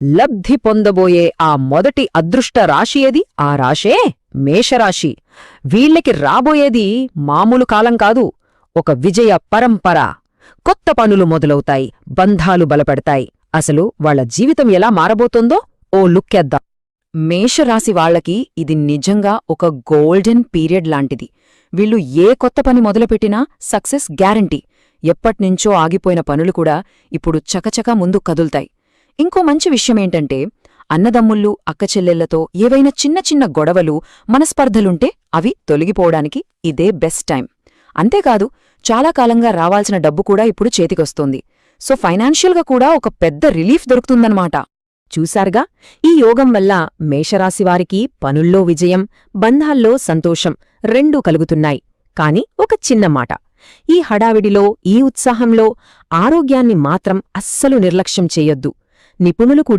లబ్ధి పొందబోయే ఆ మొదటి అదృష్ట రాశి ఏది? ఆ రాశే మేషరాశి. వీళ్ళకి రాబోయేది మామూలు కాలం కాదు, ఒక విజయ పరంపర. కొత్త పనులు మొదలవుతాయి, బంధాలు బలపడతాయి. అసలు వాళ్ల జీవితం ఎలా మారబోతోందో ఓ లుక్కేద్దాం. మేషరాశి వాళ్లకి ఇది నిజంగా ఒక గోల్డెన్ పీరియడ్ లాంటిది. వీళ్ళు ఏ కొత్త పని మొదలుపెట్టినా సక్సెస్ గ్యారంటీ. ఎప్పట్నుంచో ఆగిపోయిన పనులు కూడా ఇప్పుడు చకచకా ముందు కదుల్తాయి. ఇంకో మంచి విషయమేంటంటే, అన్నదమ్ముళ్ళు అక్కచెల్లెళ్లతో ఏవైనా చిన్న చిన్న గొడవలు, మనస్పర్ధలుంటే అవి తొలగిపోవడానికి ఇదే బెస్ట్ టైం. అంతేకాదు, చాలా కాలంగా రావాల్సిన డబ్బు కూడా ఇప్పుడు చేతికొస్తోంది. సో ఫైనాన్షియల్గా కూడా ఒక పెద్ద రిలీఫ్ దొరుకుతుందన్నమాట. చూశారుగా, ఈ యోగం వల్ల మేషరాశివారికి పనుల్లో విజయం, బంధాల్లో సంతోషం రెండూ కలుగుతున్నాయి. కాని ఒక చిన్న మాట, ఈ హడావిడిలో, ఈ ఉత్సాహంలో ఆరోగ్యాన్ని మాత్రం అస్సలు నిర్లక్ష్యం చెయ్యొద్దు. నిపుణులు కూడా